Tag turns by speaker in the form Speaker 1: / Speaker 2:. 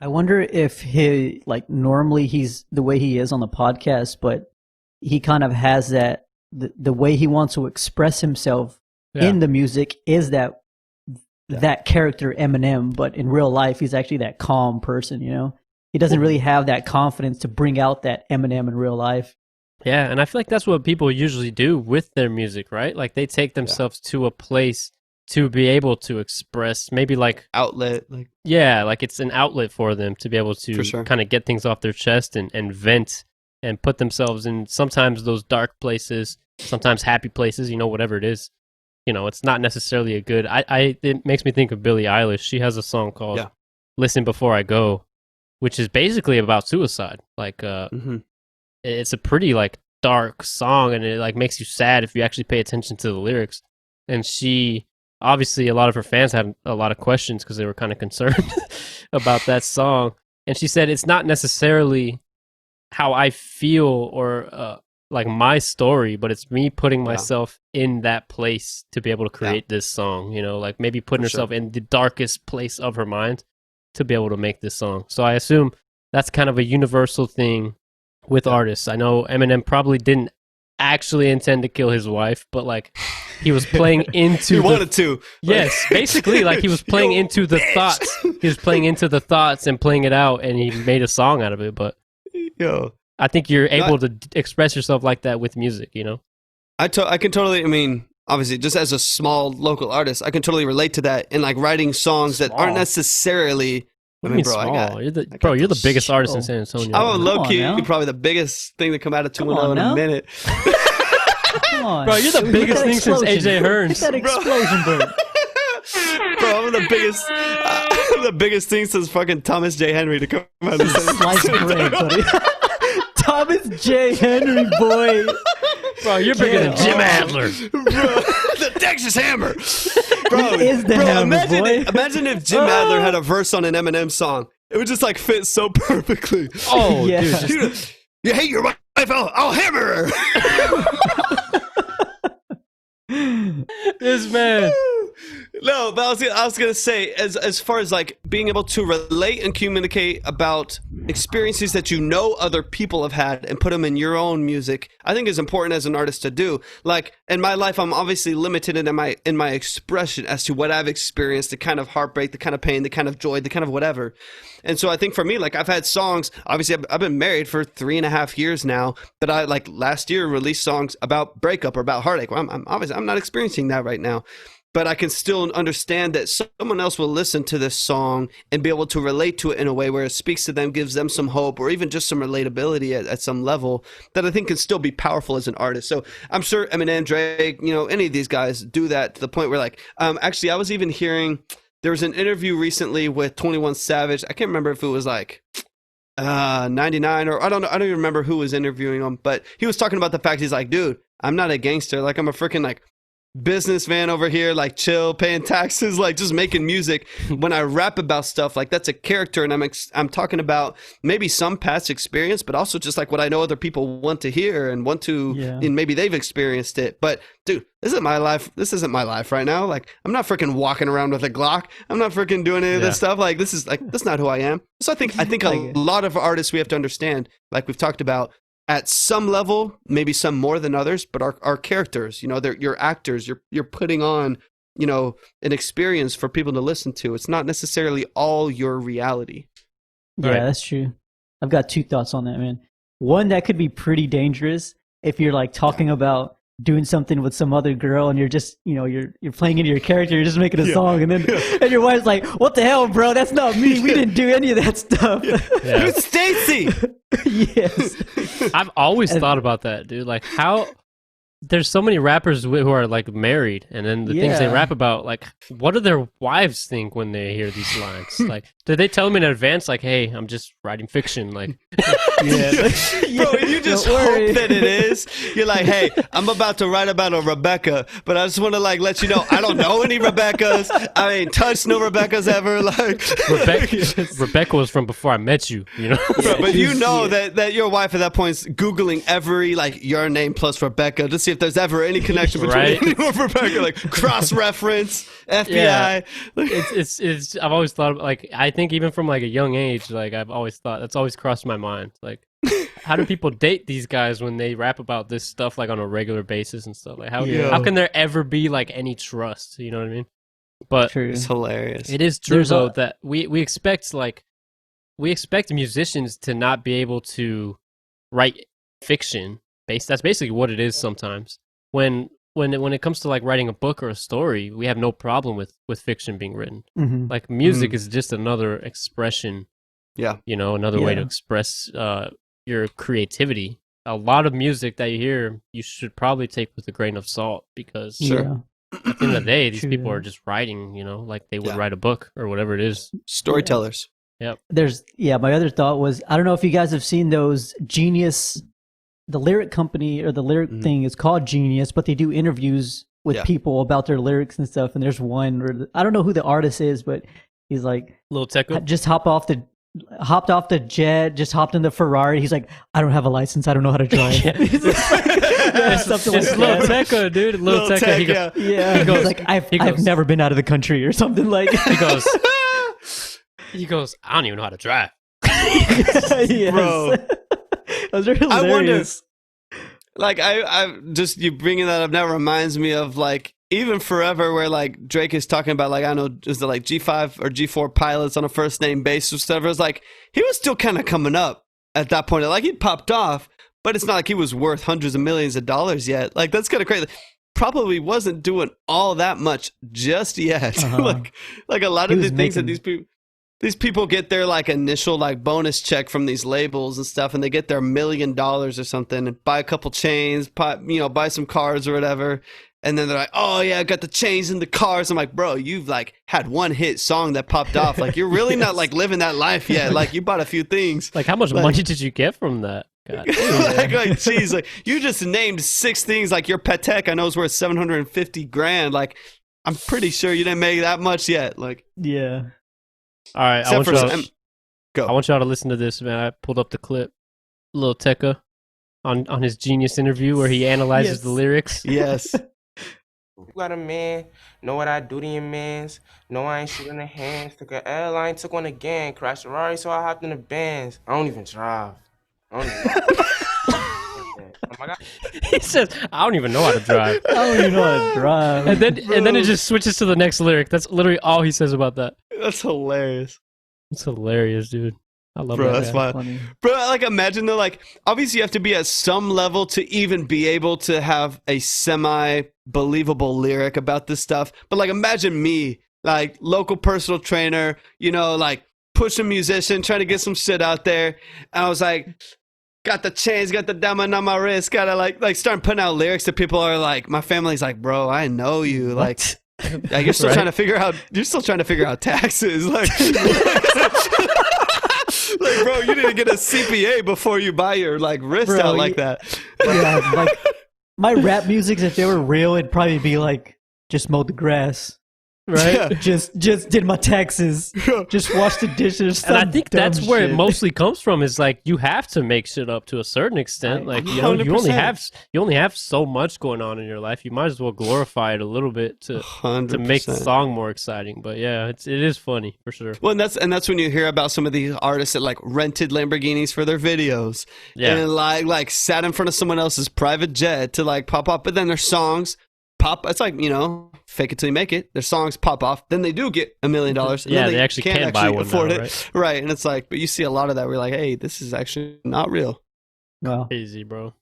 Speaker 1: I wonder if he like normally he's the way he is on the podcast, but he kind of has that the way he wants to express himself in the music is that character Eminem, but in real life he's actually that calm person, you know? He doesn't really have that confidence to bring out that Eminem in real life.
Speaker 2: Yeah, and I feel like that's what people usually do with their music, right? Like they take themselves to a place to be able to express maybe like
Speaker 3: outlet, like
Speaker 2: it's an outlet for them to be able to kind of get things off their chest and vent and put themselves in sometimes those dark places, sometimes happy places, you know, whatever it is. You know, it's not necessarily a good it makes me think of Billie Eilish. She has a song called Listen Before I Go, which is basically about suicide. Like it's a pretty like dark song, and it like makes you sad if you actually pay attention to the lyrics. And she obviously, a lot of her fans had a lot of questions because they were kind of concerned about that song. And she said it's not necessarily how I feel or like my story, but it's me putting myself in that place to be able to create this song, you know, like maybe putting herself in the darkest place of her mind to be able to make this song. So I assume that's kind of a universal thing with artists. I know Eminem probably didn't actually intend to kill his wife, but like he was playing into
Speaker 3: he wanted to.
Speaker 2: Yes, basically like he was playing into the thoughts. He was playing into the thoughts and playing it out, and he made a song out of it. But I think you're able to express yourself like that with music, you know?
Speaker 3: I can totally, I mean, obviously, just as a small local artist, I can totally relate to that in like writing songs that aren't necessarily...
Speaker 2: What do you mean small? You're the biggest artist in San Antonio.
Speaker 3: I'm low-key probably the biggest thing to come out of 210 in a minute.
Speaker 1: Come on.
Speaker 2: Bro, you're the biggest thing since AJ Hearns.
Speaker 1: Get that explosion, bro.
Speaker 3: Bro, I'm the biggest thing since fucking Thomas J. Henry to come out of
Speaker 1: Slice bread, buddy. Thomas J. Henry, boy.
Speaker 2: Bro, you're bigger than Jim Adler.
Speaker 3: Bro, the Texas Hammer. Bro, imagine if Jim Adler had a verse on an Eminem song. It would just like fit so perfectly.
Speaker 2: Oh, dude.
Speaker 3: You hate your wife, I'll hammer her.
Speaker 2: This man.
Speaker 3: No, but I was gonna say, as far as like being able to relate and communicate about experiences that you know other people have had and put them in your own music, I think is important as an artist to do. Like in my life, I'm obviously limited in my expression as to what I've experienced, the kind of heartbreak, the kind of pain, the kind of joy, the kind of whatever. And so I think for me, like I've had songs. Obviously, I've been married for 3.5 years now. That I like last year released songs about breakup or about heartache. Well, I'm not experiencing that right now. But I can still understand that someone else will listen to this song and be able to relate to it in a way where it speaks to them, gives them some hope, or even just some relatability at some level that I think can still be powerful as an artist. So I'm sure Eminem, Drake, you know, any of these guys do that to the point where like, actually I was even hearing, there was an interview recently with 21 Savage. I can't remember if it was like 99 or I don't know. I don't even remember who was interviewing him, but he was talking about the fact he's like, dude, I'm not a gangster. Like I'm a freaking like businessman over here, like chill, paying taxes, like just making music. When I rap about stuff, like that's a character, and I'm talking about maybe some past experience, but also just like what I know other people want to hear and want to, and maybe they've experienced it. But dude, this isn't my life. This isn't my life right now. Like I'm not freaking walking around with a Glock. I'm not freaking doing any of this stuff. Like this is like that's not who I am. So I think a lot of artists we have to understand, like we've talked about. At some level, maybe some more than others, but our characters, you know, they're your actors. You're putting on, you know, an experience for people to listen to. It's not necessarily all your reality.
Speaker 1: Yeah, that's true. I've got 2 thoughts on that, man. One, that could be pretty dangerous if you're like talking about doing something with some other girl and you're just, you know, you're playing into your character, you're just making a song, and then and your wife's like, "What the hell, bro? That's not me. We didn't do any of that stuff."
Speaker 3: It's Stacy.
Speaker 1: Yes.
Speaker 2: I've always thought about that, dude. Like how there's so many rappers who are like married, and then the things they rap about, like what do their wives think when they hear these lines? Like, do they tell them in advance, like, "Hey, I'm just writing fiction"? Like,
Speaker 3: bro, you just hope that it is. You're like, "Hey, I'm about to write about a Rebecca, but I just want to like let you know I don't know any Rebeccas. I ain't touched no Rebeccas ever." Like,
Speaker 2: Rebecca was from before I met you, you know.
Speaker 3: Bro, but you know that your wife at that point is googling every like your name plus Rebecca to see see if there's ever any connection between anyone from Parker, like cross-reference, FBI.
Speaker 2: Yeah. It's. I've always thought like I think even from like a young age, like I've always thought that's always crossed my mind. Like, how do people date these guys when they rap about this stuff like on a regular basis and stuff? Like how can there ever be like any trust? You know what I mean? But
Speaker 3: it's hilarious.
Speaker 2: It is true though that we expect musicians to not be able to write fiction. That's basically what it is sometimes. When it comes to like writing a book or a story, we have no problem with fiction being written.
Speaker 1: Mm-hmm.
Speaker 2: Like music is just another expression.
Speaker 3: Yeah.
Speaker 2: You know, another way to express your creativity. A lot of music that you hear, you should probably take with a grain of salt because at the end of the day, these people are just writing, you know, like they would write a book or whatever it is.
Speaker 3: Storytellers.
Speaker 2: Yep.
Speaker 1: My other thought was, I don't know if you guys have seen those Genius, the lyric company or the lyric thing is called Genius, but they do interviews with people about their lyrics and stuff. And there's one where I don't know who the artist is, but he's like,
Speaker 2: Lil Tecca?
Speaker 1: Just hopped off the jet, just hopped in the Ferrari. He's like, I don't have a license. I don't know how to drive.
Speaker 2: It's Lil Tecca, dude. Lil Tecca.
Speaker 1: He goes like, I've never been out of the country or something like.
Speaker 2: He goes, I don't even know how to drive.
Speaker 3: Bro.
Speaker 1: Those are hilarious.
Speaker 3: I wonder, like, I just, you bringing that up now reminds me of, like, even Forever, where, like, Drake is talking about, like, I don't know, is it, like, G5 or G4 pilots on a first-name basis or whatever. It's like, he was still kind of coming up at that point. Like, he popped off, but it's not like he was worth hundreds of millions of dollars yet. Like, that's kind of crazy. Probably wasn't doing all that much just yet. Like, a lot of the things that these people get their like initial like bonus check from these labels and stuff, and they get their $1 million or something and buy a couple chains, buy some cars or whatever. And then they're like, oh yeah, I got the chains and the cars. I'm like, bro, you've like had one hit song that popped off. Like you're really not like living that life yet. Like you bought a few things.
Speaker 2: Like how much money did you get from that? God.
Speaker 3: like geez, like you just named 6 things. Like your Patek I know is worth $750,000. Like I'm pretty sure you didn't make that much yet. Like
Speaker 2: all right, I want y'all to listen to this, man. I pulled up the clip. Lil Tecca on his Genius interview where he analyzes the lyrics.
Speaker 3: Yes.
Speaker 4: You got a man, know what I do to your mans. No, I ain't shooting the hands. Took an airline, took one again. Crashed a Rari, so I hopped in the Benz. I don't even drive. Oh my God.
Speaker 2: He says, I don't even know how to drive.
Speaker 1: I don't even know how to drive.
Speaker 2: And then it just switches to the next lyric. That's literally all he says about that.
Speaker 3: That's hilarious.
Speaker 2: It's hilarious, dude. I love
Speaker 3: bro,
Speaker 2: that.
Speaker 3: That's funny. Bro, like imagine though, like obviously you have to be at some level to even be able to have a semi-believable lyric about this stuff. But like imagine me, like local personal trainer, you know, like pushing musician, trying to get some shit out there. And I was like, got the chains, got the diamond on my wrist, gotta like start putting out lyrics that people are like, my family's like, bro, I know you. Like you're still trying to figure out taxes. Like like, bro, you need to get a CPA before you buy your like wrist out like that.
Speaker 1: Yeah, like my rap music, if they were real, it'd probably be like just mowed the grass. Right? Yeah. Just did my taxes. Just washed the dishes.
Speaker 2: And I think that's where it mostly comes from is like you have to make shit up to a certain extent. Like you know, you only have so much going on in your life. You might as well glorify it a little bit to make the song more exciting. But yeah, it is funny for sure.
Speaker 3: Well, and that's when you hear about some of these artists that like rented Lamborghinis for their videos. Yeah. And like sat in front of someone else's private jet to like pop up, but then their songs pop. It's like, you know, fake it till you make it. Their songs pop off, then they do get $1 million.
Speaker 2: Yeah, they actually can't buy one
Speaker 3: afford
Speaker 2: now,
Speaker 3: it, right? And it's like, but you see a lot of that. We're like, hey, this is actually not real.
Speaker 1: Wow,
Speaker 2: crazy, bro.